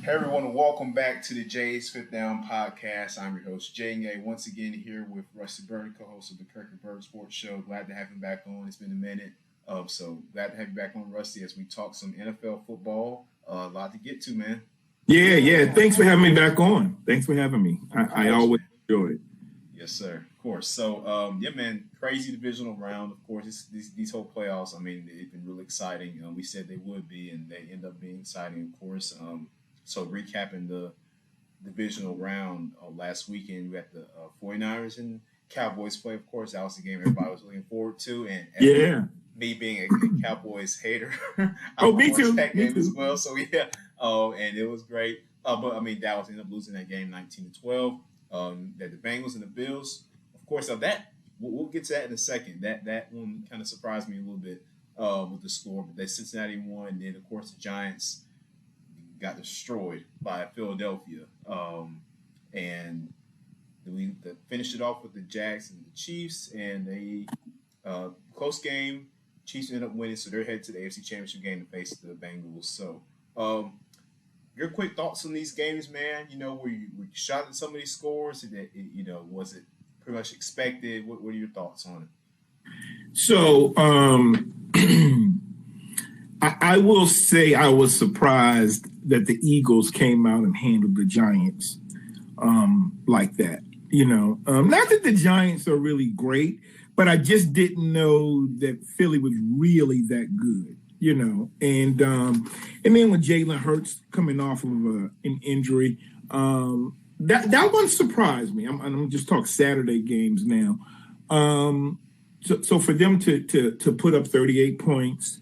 Hey everyone, and welcome back to the Jay's Fifth Down podcast. I'm your host, Jay. Once again here with Rusty Byrd, co-host of the Kirk and Byrd Sports show. Glad to have him back on. It's been a minute. So glad to have you back on, Rusty, as we talk some NFL football. A lot to get to, man. Yeah. Thanks for having me back on. Thanks for having me. I always enjoy it. Yes, sir. Of course. So, man, crazy divisional round. Of course, these whole playoffs, I mean, they've been really exciting. We said they would be, and they end up being exciting, of course. So recapping the divisional round last weekend, we had the 49ers and Cowboys play. Of course, that was the game everybody was looking forward to. And me being a Cowboys hater, I me too. That game as well. So yeah, and it was great. But I mean, Dallas ended up losing that game 19-12. That the Bengals and the Bills, of course, of that we'll get to that in a second. That one kind of surprised me a little bit with the score, but that Cincinnati won. And then of course the Giants got destroyed by Philadelphia, and we finished it off with the Jags and the Chiefs, and a close game. Chiefs ended up winning, so they're headed to the AFC Championship game to face the Bengals. So, your quick thoughts on these games, man? You know, were you shocked at some of these scores? Was it pretty much expected? What are your thoughts on it? So, I will say I was surprised that the Eagles came out and handled the Giants like that. Not that the Giants are really great, but I just didn't know that Philly was really that good. And then with Jalen Hurts coming off of an injury, that one surprised me. I'm just talking Saturday games now. So for them to put up 38 points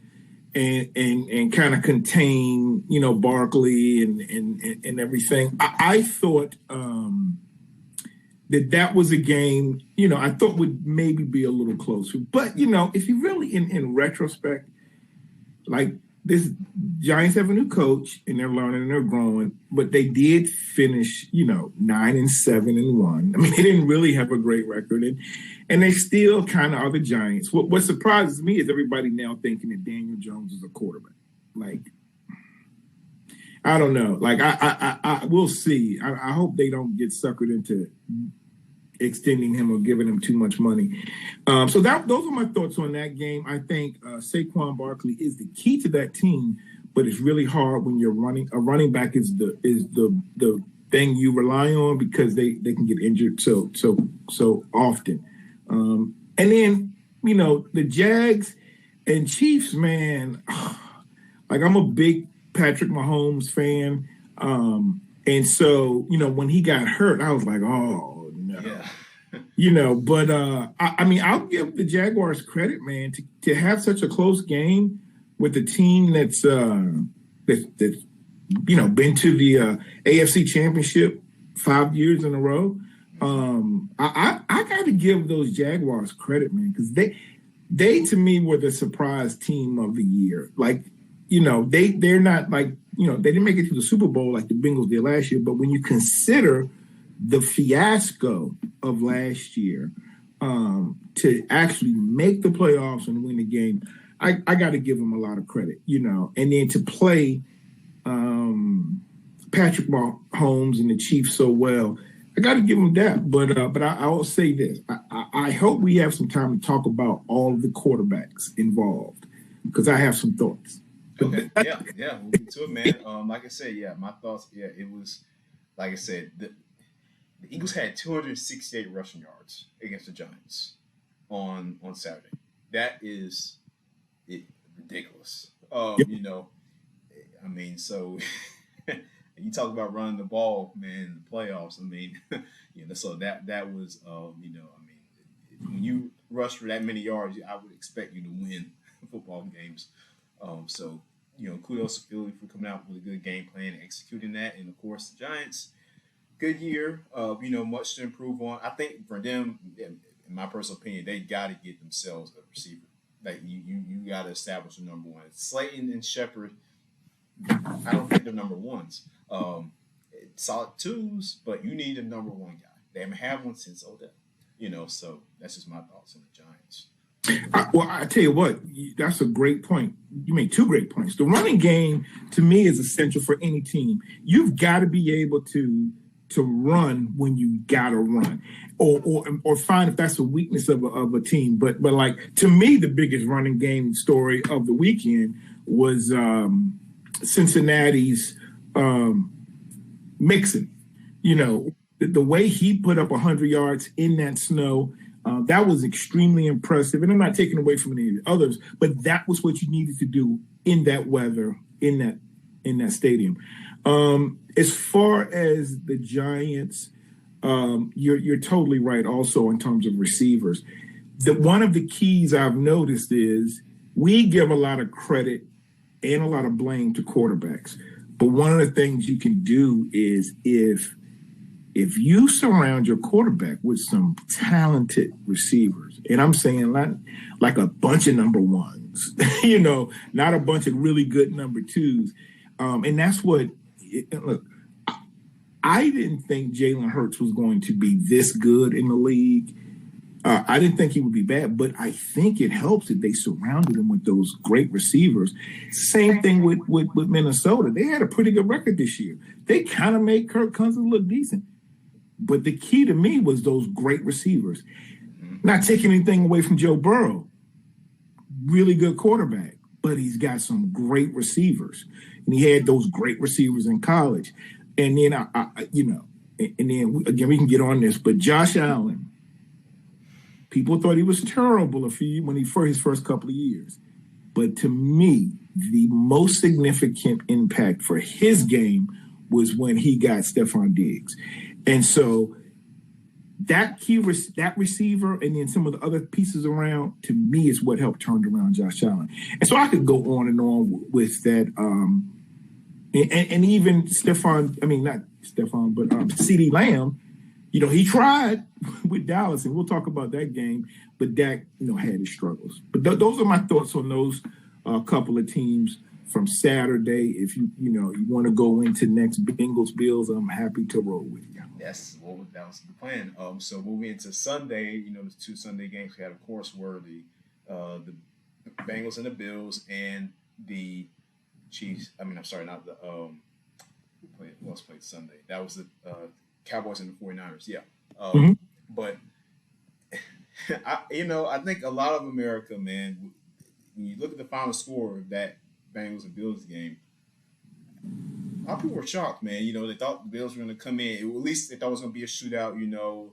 and kind of contain, Barkley and everything, I thought that was a game, I thought would maybe be a little closer. But, if you really, in retrospect, like this, Giants have a new coach and they're learning and they're growing, but they did finish, 9-7-1. I mean, they didn't really have a great record, and they still kind of are the Giants. What surprises me is everybody now thinking that Daniel Jones is a quarterback. Like, I don't know. Like, I we'll see. I hope they don't get suckered into extending him or giving him too much money. So those are my thoughts on that game. I think Saquon Barkley is the key to that team, but it's really hard when you're running. A running back is the thing you rely on because they can get injured so often. And then the Jags and Chiefs, man. Like, I'm a big Patrick Mahomes fan, and so when he got hurt, I was like, oh. Yeah. But I mean, I'll give the Jaguars credit, man, to have such a close game with a team that's been to the AFC Championship 5 years in a row. I got to give those Jaguars credit, man, because they to me were the surprise team of the year. Like, they're not like they didn't make it to the Super Bowl like the Bengals did last year, but when you consider the fiasco of last year, to actually make the playoffs and win the game, I got to give them a lot of credit, and then to play Patrick Mahomes and the Chiefs so well, I got to give them that. But I will say this: I hope we have some time to talk about all of the quarterbacks involved, because I have some thoughts. Okay, yeah, we'll get to it, man. Like I said, my thoughts. Yeah, it was like I said. The Eagles had 268 rushing yards against the Giants on Saturday. That is ridiculous. I mean, so you talk about running the ball, man, in the playoffs. I mean, so that was, when you rush for that many yards, I would expect you to win football games. So, kudos to Philly for coming out with a good game plan and executing that. And of course, the Giants, good year. Much to improve on. I think for them, in my personal opinion, they got to get themselves a receiver. Like you got to establish a number one. Slayton and Shepard, I don't think they're number ones. Solid twos, but you need a number one guy. They haven't had one since Odell. So that's just my thoughts on the Giants. I tell you what, that's a great point. You made two great points. The running game, to me, is essential for any team. You've got to be able to run when you gotta run, or find if that's a weakness of a team. But like, to me, the biggest running game story of the weekend was Cincinnati's Mixon. You know, the way he put up 100 yards in that snow. That was extremely impressive, and I'm not taking away from any of the others, but that was what you needed to do in that weather, in that stadium. As far as the Giants, you're totally right. Also, in terms of receivers, one of the keys I've noticed is we give a lot of credit and a lot of blame to quarterbacks, but one of the things you can do is if you surround your quarterback with some talented receivers, and I'm saying like a bunch of number ones, you know, not a bunch of really good number twos. And that's what, look, I didn't think Jalen Hurts was going to be this good in the league. I didn't think he would be bad, but I think it helps that they surrounded him with those great receivers. Same thing with Minnesota. They had a pretty good record this year. They kind of made Kirk Cousins look decent. But the key to me was those great receivers. Not taking anything away from Joe Burrow. Really good quarterback, but he's got some great receivers. And he had those great receivers in college. And then, and then again, we can get on this, but Josh Allen, people thought he was terrible for his first couple of years. But to me, the most significant impact for his game was when he got Stephon Diggs. And so that receiver and then some of the other pieces around, to me, is what helped turn around Josh Allen. And so I could go on and on with that. And even CeeDee Lamb, you know, he tried with Dallas, and we'll talk about that game, but Dak, you know, had his struggles. But those are my thoughts on those couple of teams from Saturday. If you want to go into next Bengals Bills, I'm happy to roll with you. Yes, well, that was the plan. So moving into Sunday, you know, the two Sunday games we had, of course, were the Bengals and the Bills and the Chiefs. I mean, I'm sorry, not the who else played Sunday? That was the Cowboys and the 49ers. Yeah. But I think a lot of America, man, when you look at the final score of that Bengals and Bills game, a lot of people were shocked, man. You know, they thought the Bills were going to come in. At least they thought it was going to be a shootout, you know,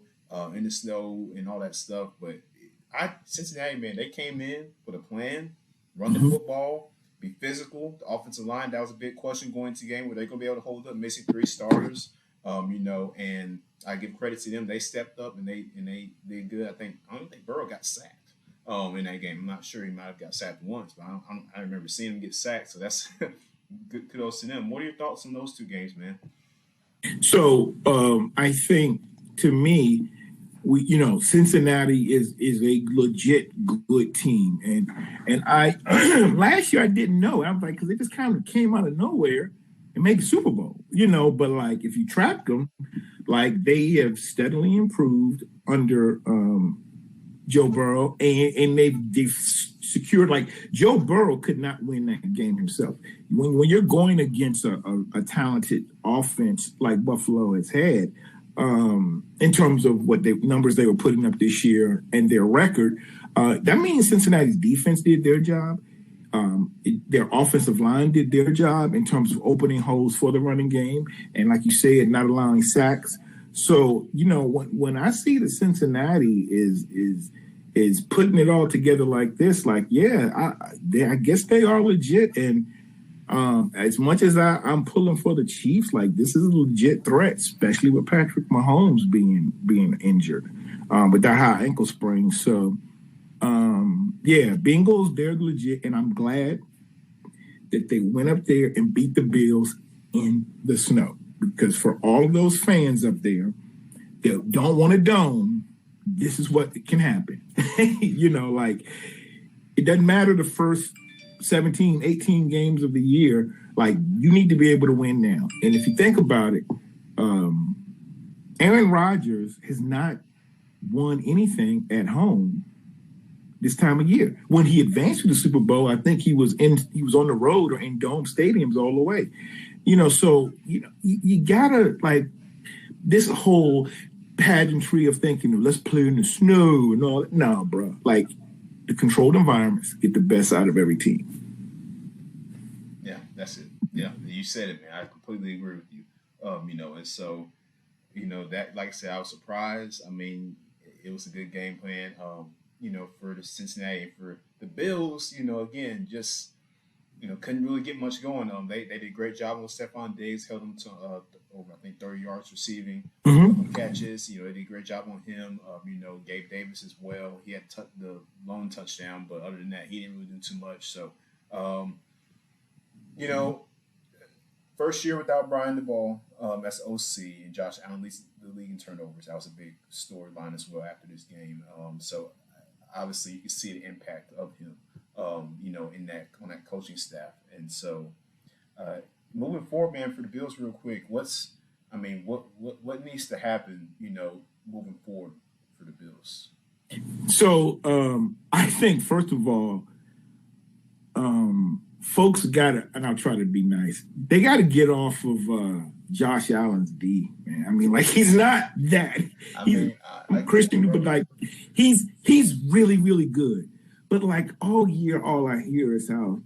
in the snow and all that stuff. But Cincinnati, man, they came in with a plan, run the football, be physical. The offensive line, that was a big question going into the game. Were they going to be able to hold up missing three starters? And I give credit to them. They stepped up and they did good. I don't think Burrow got sacked in that game. I'm not sure he might have got sacked once, but I remember seeing him get sacked. So that's good kudos to them. What are your thoughts on those two games, man? So I think, to me, Cincinnati is a legit good team, and I last year I didn't know. I was like, because they just kind of came out of nowhere and made the Super Bowl, But like, if you track them, like, they have steadily improved under Joe Burrow, and they've secured, like, Joe Burrow could not win that game himself. When you're going against a talented offense like Buffalo has had, in terms of what numbers they were putting up this year and their record, that means Cincinnati's defense did their job. Their offensive line did their job in terms of opening holes for the running game, and like you said, not allowing sacks. So, when I see that Cincinnati is putting it all together like this, like, yeah, I guess they are legit. And as much as I'm pulling for the Chiefs, like, this is a legit threat, especially with Patrick Mahomes being injured with that high ankle sprain. So, Bengals, they're legit, and I'm glad that they went up there and beat the Bills in the snow. Because for all of those fans up there that don't want a dome, this is what can happen. Like, it doesn't matter the first 17, 18 games of the year. Like, you need to be able to win now. And if you think about it, Aaron Rodgers has not won anything at home this time of year. When he advanced to the Super Bowl, I think he was on the road or in dome stadiums all the way. So you gotta like this whole pageantry of thinking, let's play in the snow and all that. No, bro. Like the controlled environments get the best out of every team. Yeah, that's it. Yeah, you said it, man. I completely agree with you. And so, that, like I said, I was surprised. I mean, it was a good game plan. For the Cincinnati, for the Bills, again, just couldn't really get much going. They did a great job with Stephon Diggs, held him to over, I think, 30 yards receiving catches. They did a great job on him. Gabe Davis as well. He had the lone touchdown, but other than that, he didn't really do too much. So, first year without Brian DeBall as OC, and Josh Allen leads the league in turnovers. That was a big storyline as well after this game. So obviously you can see the impact of him, on that coaching staff. And so moving forward, man, for the Bills, real quick, what needs to happen, moving forward for the Bills? So I think first of all, folks gotta, and I'll try to be nice, they gotta get off of Josh Allen's D, man. I mean, like he's not that. Christian, but like he's really, really good. But like all year, all I hear is how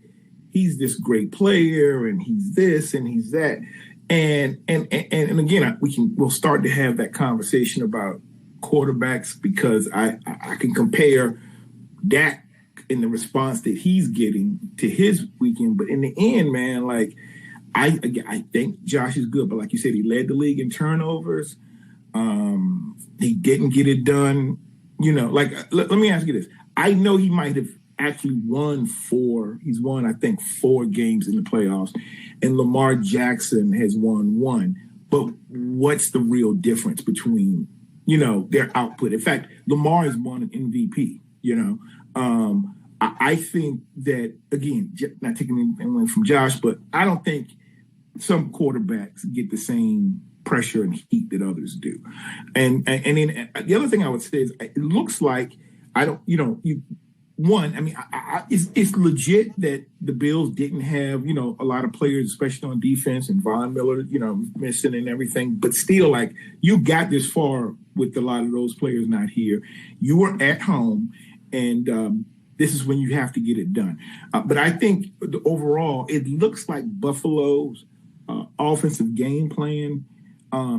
he's this great player and he's this and he's that. And again, we'll start to have that conversation about quarterbacks because I can compare Dak in the response that he's getting to his weekend. But in the end, man, like I think Josh is good, but like you said, he led the league in turnovers. He didn't get it done. Let me ask you this. I know he might have actually won he's won, I think, 4 games in the playoffs, and Lamar Jackson has won 1. But what's the real difference between, their output? In fact, Lamar has won an MVP, I think that, again, not taking anything away from Josh, but I don't think some quarterbacks get the same pressure and heat that others do. And then the other thing I would say is it looks like it's legit that the Bills didn't have, a lot of players, especially on defense, and Von Miller, missing and everything. But still, like, you got this far with a lot of those players not here. You were at home, and this is when you have to get it done. But I think overall, it looks like Buffalo's offensive game plan,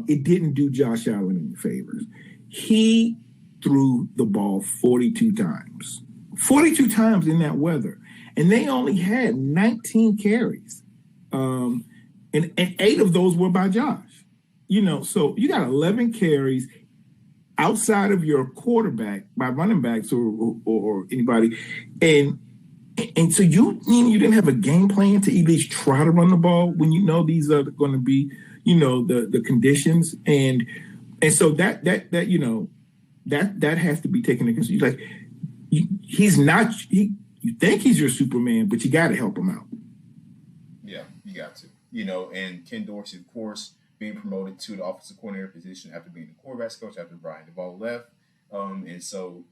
it didn't do Josh Allen any favors. He threw the ball 42 times. 42 times in that weather. And they only had 19 carries. And 8 of those were by Josh. So you got 11 carries outside of your quarterback by running backs or anybody. And so you didn't have a game plan to at least try to run the ball when these are going to be, the conditions. And so that has to be taken into consideration. Like, he's not. You think he's your Superman, but you got to help him out. Yeah, you got to. And Ken Dorsey, of course, being promoted to the offensive coordinator position after being the quarterback's coach after Brian DeBall left. And so,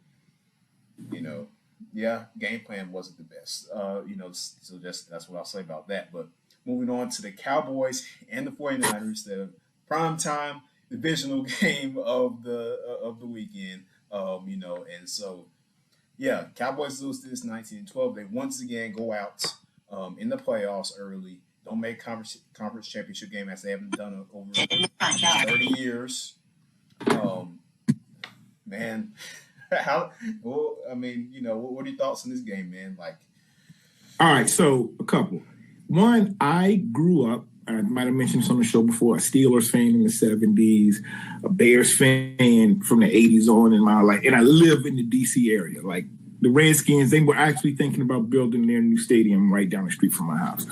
game plan wasn't the best. So that's what I'll say about that. But moving on to the Cowboys and the 49ers, the primetime divisional game of the weekend. And so. Yeah, Cowboys lose this 19-12. They once again go out in the playoffs early. Don't make conference championship game as they haven't done over 30 years. Man, what are your thoughts on this game, man? Like, all right, so a couple. One, I grew up, I might have mentioned this on the show before, a Steelers fan in the 70s, a Bears fan from the 80s on in my life, and I live in the D.C. area. Like, the Redskins, they were actually thinking about building their new stadium right down the street from my house.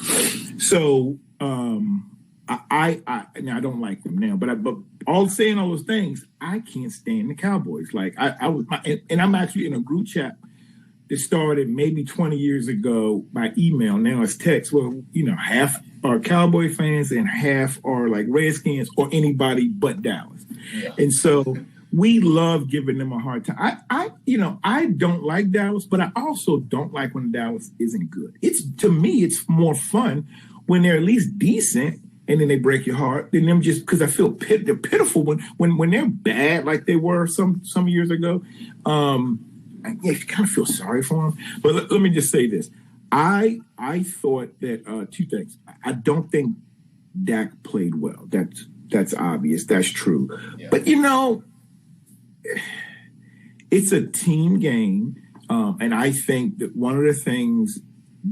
So I don't like them now, but all saying all those things, I can't stand the Cowboys. Like, I'm actually in a group chat that started maybe 20 years ago by email. Now it's text. Well, half are Cowboy fans and half are like Redskins or anybody but Dallas. Yeah. And so we love giving them a hard time. I don't like Dallas, but I also don't like when Dallas isn't good. To me, it's more fun when they're at least decent and then they break your heart than them just because I feel they're pitiful when they're bad like they were some years ago. You kind of feel sorry for them. But let me just say this. I thought that two things. I don't think Dak played well. That's obvious. That's true. Yeah. But it's a team game, and I think that one of the things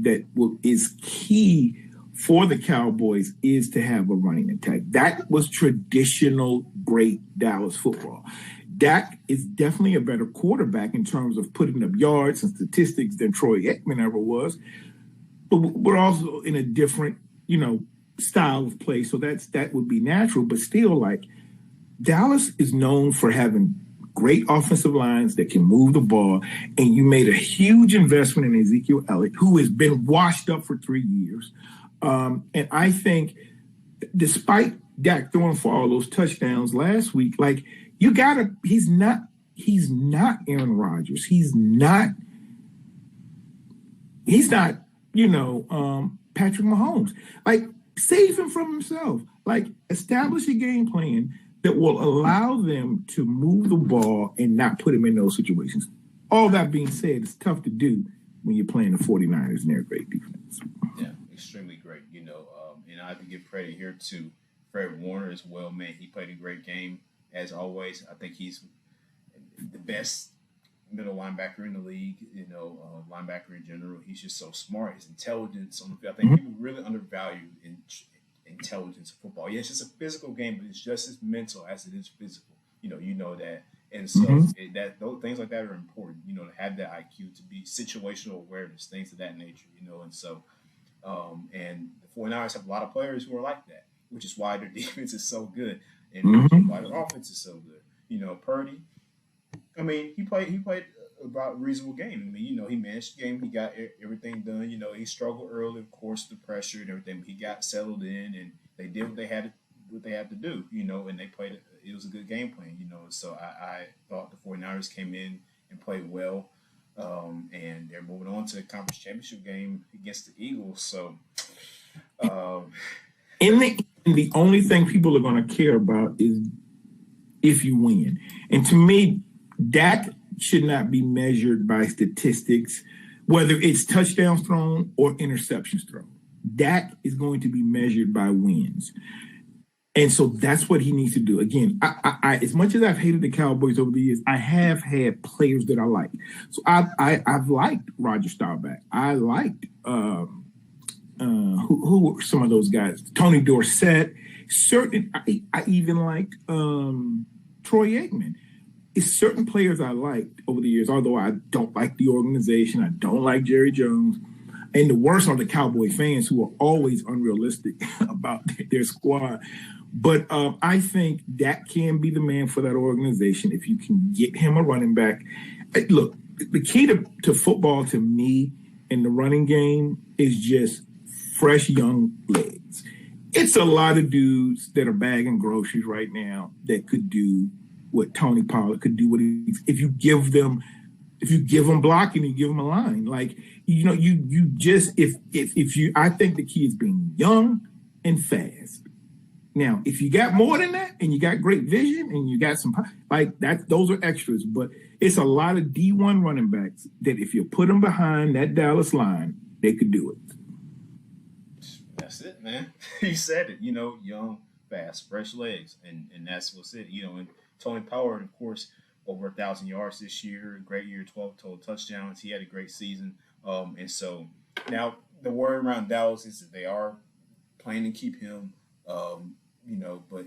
that is key for the Cowboys is to have a running attack. That was traditional great Dallas football. Dak is definitely a better quarterback in terms of putting up yards and statistics than Troy Aikman ever was, but we're also in a different, style of play. So that would be natural, but still, like, Dallas is known for having great offensive lines that can move the ball, and you made a huge investment in Ezekiel Elliott, who has been washed up for 3 years. And I think, despite Dak throwing for all those touchdowns last week, like, he's not Aaron Rodgers. He's not, Patrick Mahomes. Like, save him from himself. Like, establish a game plan that will allow them to move the ball and not put him in those situations. All that being said, it's tough to do when you're playing the 49ers and they're a great defense. Yeah, extremely great. And I have to give credit here to Fred Warner as well, man. He played a great game, as always. I think he's the best middle linebacker in the league, linebacker in general. He's just so smart. His intelligence on the field. I think people really undervalue intelligence of football. Yeah, it's just a physical game, but it's just as mental as it is physical. You know that. And so those things like that are important, to have that IQ, to be situational awareness, things of that nature, and so and the 49ers have a lot of players who are like that, which is why their defense is so good and why their offense is so good. Purdy, I mean, he played about a reasonable game. I mean, he managed the game, he got everything done. He struggled early, of course, the pressure and everything, but he got settled in and they did what they had to do, and they played it was a good game plan, So I thought the 49ers came in and played well. And they're moving on to the conference championship game against the Eagles. So, the only thing people are going to care about is if you win. And to me, Dak should not be measured by statistics, whether it's touchdowns thrown or interceptions thrown. Dak is going to be measured by wins. And so that's what he needs to do. Again, I as much as I've hated the Cowboys over the years, I have had players that I like. So I've liked Roger Staubach. I liked who were some of those guys? Tony Dorsett. I even liked Troy Aikman. It's certain players I liked over the years, although I don't like the organization. I don't like Jerry Jones. And the worst are the Cowboy fans who are always unrealistic about their squad. But I think Dak can be the man for that organization if you can get him a running back. Look, the key to football to me in the running game is just fresh young legs. It's a lot of dudes that are bagging groceries right now that could do what Tony Pollard could do. If you give them blocking and you give them a line, like, you just if you, I think the key is being young and fast. Now, if you got more than that and you got great vision and you got some, like that, those are extras. But it's a lot of D1 running backs that if you put them behind that Dallas line, they could do it. That's it, man. You said it. Young, fast, fresh legs, and that's what's it. And Tony Pollard, of course, over 1,000 yards this year, great year, 12 total touchdowns. He had a great season. And so now the worry around Dallas is that they are planning to keep him. But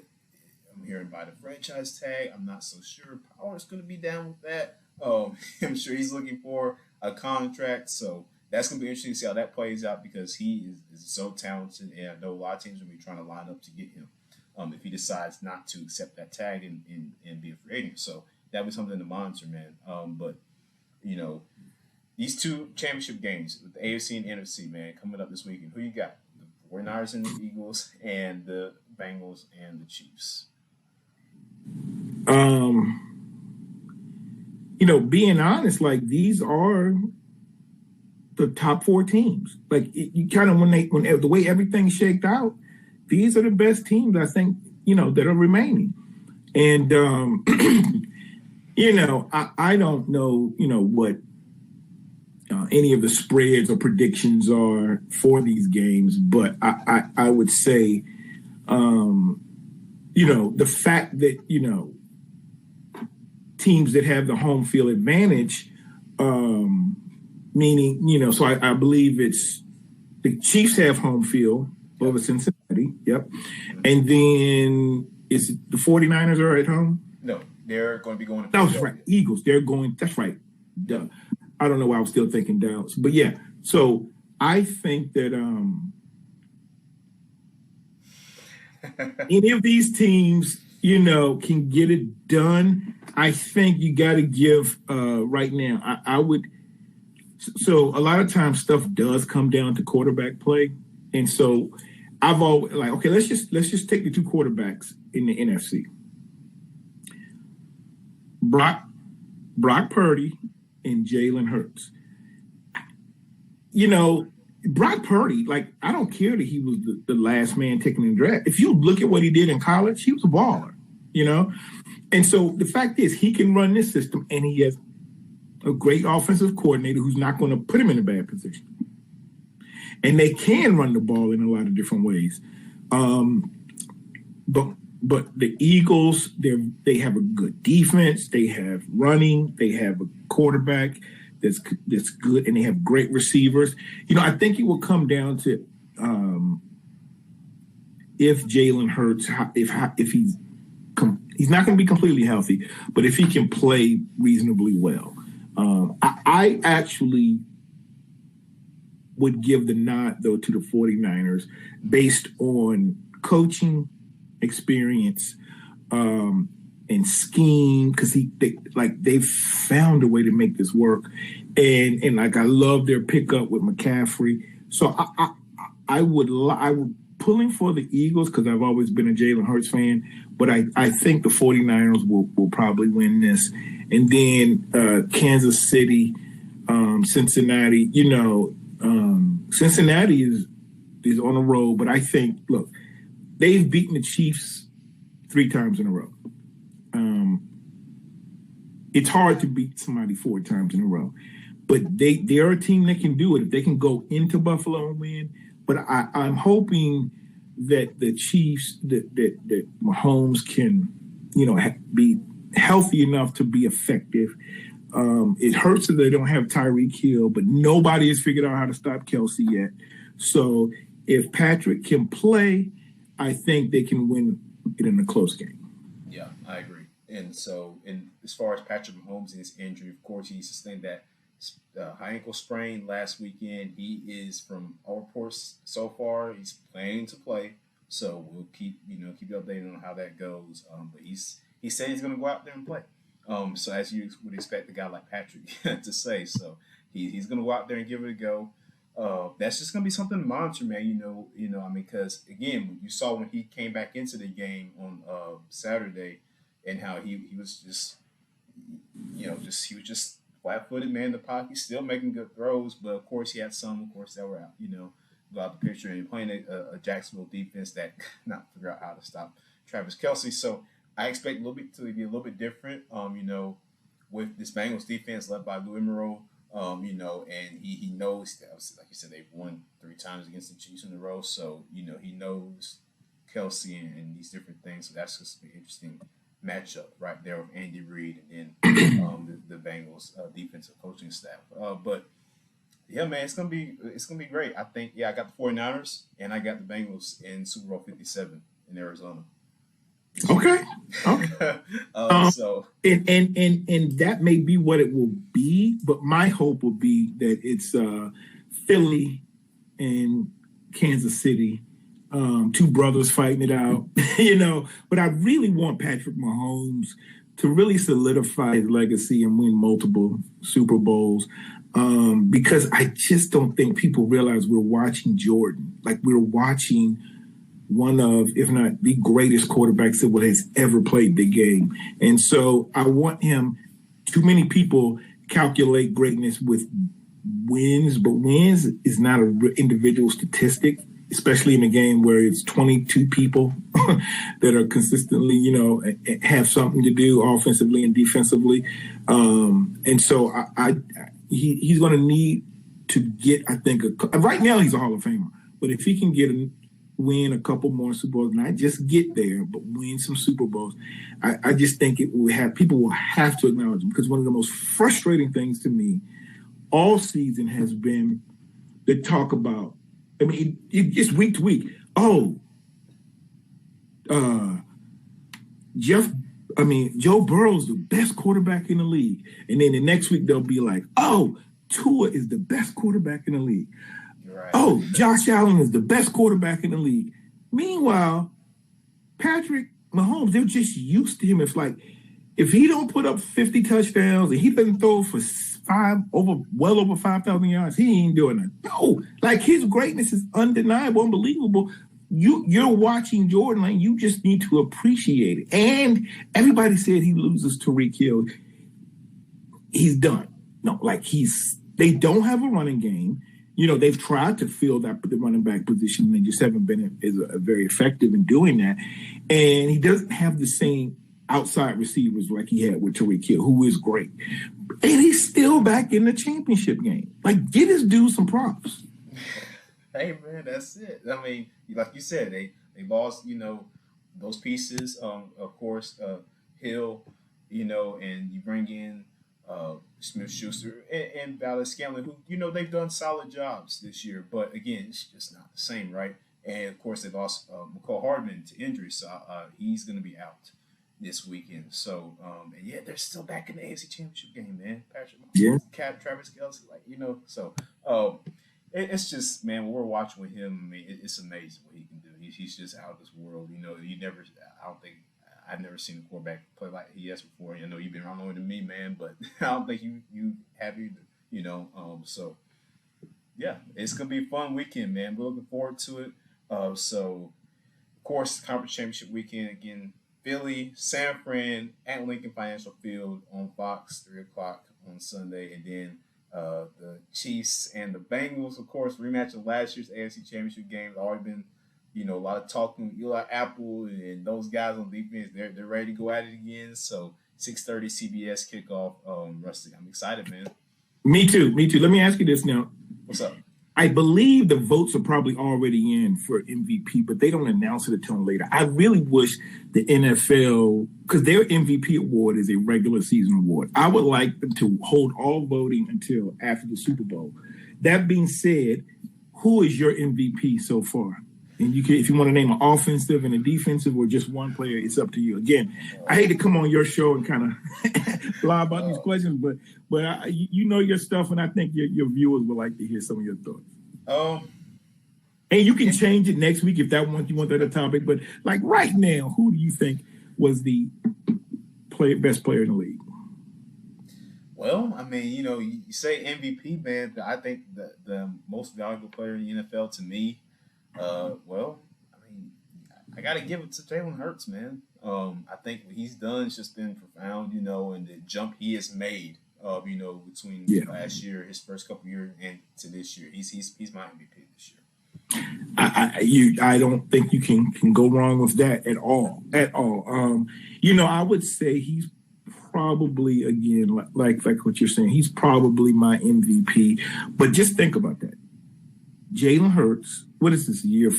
I'm hearing by the franchise tag. I'm not so sure Pollard's going to be down with that. I'm sure he's looking for a contract. So that's going to be interesting to see how that plays out because he is so talented. And I know a lot of teams will be trying to line up to get him if he decides not to accept that tag and be a free agent. So that'll be something to monitor, man. But these two championship games with the AFC and NFC, man, coming up this weekend. Who you got? The 49ers and the Eagles and the Bengals and the Chiefs. being honest, like these are the top 4 teams. Like you kind of when the way everything shaked out, these are the best teams I think that are remaining. And I don't know what any of the spreads or predictions are for these games, but I would say the fact that teams that have the home field advantage. Meaning, so I believe it's the Chiefs have home field over Cincinnati. Yep. And then is the 49ers are at home? No, they're going to be going to That's right. Eagles. They're going. That's right. Duh. I don't know why I was still thinking Dallas. But yeah, so I think that any of these teams, can get it done. I think you got to give right now. I would. So a lot of times stuff does come down to quarterback play, and so I've always okay. Let's just take the 2 quarterbacks in the NFC. Brock Purdy and Jalen Hurts. Brock Purdy, I don't care that he was the last man taken in the draft. If you look at what he did in college, he was a baller. And so the fact is he can run this system, and he has a great offensive coordinator who's not going to put him in a bad position. And they can run the ball in a lot of different ways. But the Eagles, they have a good defense. They have running. They have a quarterback that's good, and they have great receivers. I think it will come down to if Jalen Hurts, if he's not going to be completely healthy, but if he can play reasonably well. I actually would give the nod, though, to the 49ers based on coaching experience and scheme, because they've found a way to make this work. And I love their pickup with McCaffrey. So I would pulling for the Eagles because I've always been a Jalen Hurts fan, but I think the 49ers will probably win this. And then Kansas City, Cincinnati, Cincinnati is on the road, but I think, look, they've beaten the Chiefs 3 times in a row. It's hard to beat somebody 4 times in a row, but they're a team that can do it if they can go into Buffalo and win. But I'm hoping that the Chiefs, that Mahomes can, be healthy enough to be effective. It hurts that they don't have Tyreek Hill, but nobody has figured out how to stop Kelsey yet. So if Patrick can play, I think they can win it in a close game. Yeah, I agree. And so, as far as Patrick Mahomes and his injury, of course, he sustained that high ankle sprain last weekend. He is, from all reports so far, he's planning to play. So we'll keep you updated on how that goes. But he said he's going to go out there and play. So as you would expect a guy like Patrick to say, so he's going to go out there and give it a go. That's just going to be something to monitor, man. Because again, you saw when he came back into the game on Saturday, and how he was just, he was just flat-footed, man in the pocket, still making good throws, but of course he had some, of course, that were out, throughout the picture, and playing a Jacksonville defense that could not figure out how to stop Travis Kelce. So I expect to be a little bit different, with this Bengals defense led by Lou Emerald, and he knows that, like you said, they've won 3 times against the Chiefs in a row, so he knows Kelce and these different things. So that's just an interesting matchup right there with Andy Reid and then the Bengals defensive coaching staff. But yeah, man, it's gonna be great. I think I got the 49ers and I got the Bengals in Super Bowl 57 in Arizona. Okay. So and that may be what it will be, but my hope will be that it's Philly and Kansas City. 2 brothers fighting it out, But I really want Patrick Mahomes to really solidify his legacy and win multiple Super Bowls, because I just don't think people realize we're watching Jordan. Like, we're watching one of, if not the greatest quarterbacks that has ever played the game. And so I want him too many people calculate greatness with wins, but wins is not an individual statistic, especially in a game where it's 22 people that are consistently, have something to do offensively and defensively. And so he's going to need to get, I think, right now he's a Hall of Famer, but if he can win a couple more Super Bowls, not just get there, but win some Super Bowls, I just think people will have to acknowledge him, because one of the most frustrating things to me all season has been the talk about, it's week to week. Joe Burrow's the best quarterback in the league. And then the next week they'll be like, Tua is the best quarterback in the league. Right. Josh Allen is the best quarterback in the league. Meanwhile, Patrick Mahomes, they're just used to him. It's like, if he don't put up 50 touchdowns and he doesn't throw for well over 5,000 yards, he ain't doing it. No, like, his greatness is undeniable, unbelievable. You're watching Jordan Lane. You just need to appreciate it. And everybody said he loses Tyreek Hill, he's done. No, they don't have a running game. They've tried to fill the running back position, and they just haven't been very effective in doing that. And he doesn't have the same outside receivers like he had with Tyreek Hill, who is great. And he's still back in the championship game. Like, get his dude some props. Hey, man, that's it. I mean, like you said, they lost, those pieces. Of course, Hill, and you bring in Smith-Schuster and Valdes-Scantling, who, they've done solid jobs this year. But, again, it's just not the same, right? And, of course, they lost McCall Hardman to injury, so he's going to be out this weekend. So, and yeah, they're still back in the AFC Championship game, man. Patrick Mahomes, Travis Kelce, so it's just, man, when we're watching with him, it's amazing what he can do. He's just out of this world. I've never seen a quarterback play like he has before. I know you've been around longer than me, man, but I don't think you have either, so yeah, it's going to be a fun weekend, man. We're looking forward to it. So, of course, Conference Championship weekend again. Philly, San Fran at Lincoln Financial Field on Fox, 3 o'clock on Sunday. And then the Chiefs and the Bengals, of course, rematch of last year's AFC Championship game. There's already been, a lot of talking. Eli Apple and those guys on defense, they're ready to go at it again. So 6:30 CBS kickoff. Rusty, I'm excited, man. Me too. Let me ask you this now. What's up? I believe the votes are probably already in for MVP, but they don't announce it until later. I really wish the NFL, because their MVP award is a regular season award, I would like them to hold all voting until after the Super Bowl. That being said, who is your MVP so far? And if you want to name an offensive and a defensive or just one player, it's up to you. Again, I hate to come on your show and kind of blah about these questions, but you know your stuff, and I think your viewers would like to hear some of your thoughts. And you can change it next week if you want that a topic. But like right now, who do you think was the best player in the league? Well, you say MVP, man. I think the most valuable player in the NFL to me. I got to give it to Jalen Hurts, man. I think what he's done has just been profound, and the jump he has made, between last year, his first couple years, and to this year. He's my MVP this year. I don't think you can go wrong with that at all. I would say he's probably, again, like what you're saying, he's probably my MVP. But just think about that. Jalen Hurts, what is this, year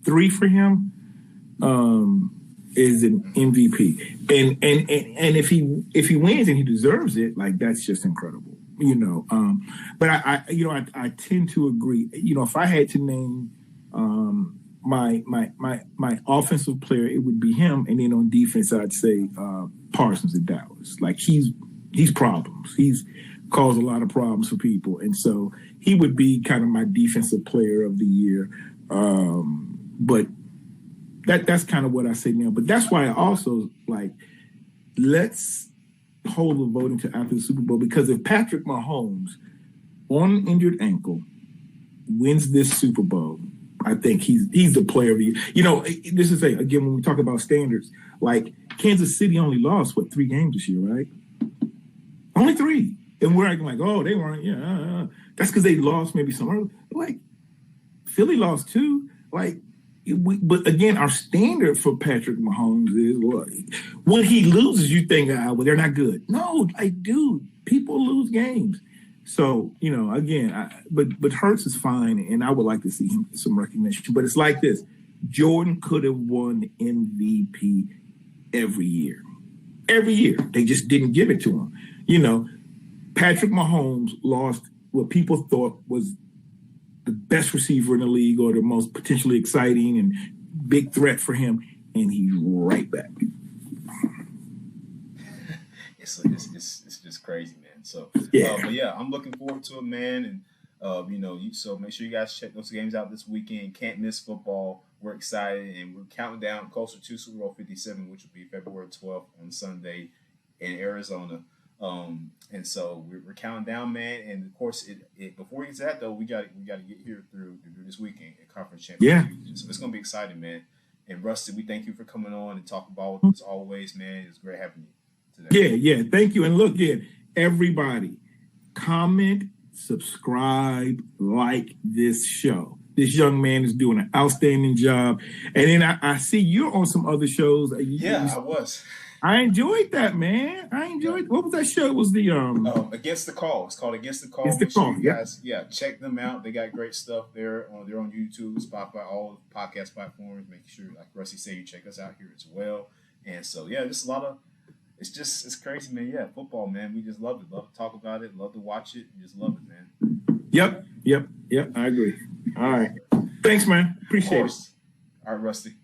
3 for him? Is an MVP, and if he wins and he deserves it, like, that's just incredible, But I tend to agree. If I had to name my offensive player, it would be him, and then on defense, I'd say Parsons at Dallas. Like, he's problems. He's caused a lot of problems for people, and so he would be kind of my defensive player of the year. But that's kind of what I say now. But that's why I also let's hold the voting to after the Super Bowl, because if Patrick Mahomes, on an injured ankle, wins this Super Bowl, I think he's the player of the year. This is again, when we talk about standards, like Kansas City only lost 3 games this year, right? Only 3. And we're acting like, oh, they weren't, that's because they lost maybe somewhere. Like, Philly lost 2. Like, but again, our standard for Patrick Mahomes is what? When he loses, you think, well, they're not good. No, like, dude, people lose games. So, again, but Hurts is fine, and I would like to see him get some recognition. But it's like this. Jordan could have won MVP every year. Every year. They just didn't give it to him. Patrick Mahomes lost what people thought was the best receiver in the league or the most potentially exciting and big threat for him, and he's right back. It's just crazy, man. So but yeah, I'm looking forward to it, man. And so make sure you guys check those games out this weekend. Can't miss football. We're excited, and we're counting down closer to Super Bowl 57, which will be February 12th on Sunday in Arizona. And so we're counting down, man. And of course, it before we get to that though, we got to get here through this weekend at Conference Championship. Yeah. So it's gonna be exciting, man. And Rusty, we thank you for coming on and talking about as always, man. It's great having you today. Yeah, thank you. And look, everybody, comment, subscribe, like this show. This young man is doing an outstanding job. And then I see you're on some other shows. I was. I enjoyed that, man. What was that show? It was the Against the Call. It's called Against the Call. Against the Call. You guys, check them out. They got great stuff there. They're on YouTube, Spotify, all the podcast platforms. Make sure, like Rusty said, you check us out here as well. And so just a lot of. It's crazy, man. Yeah, football, man. We just love it. Love to talk about it. Love to watch it. We just love it, man. Yep. I agree. All right. Thanks, man. Appreciate it. All right, Rusty.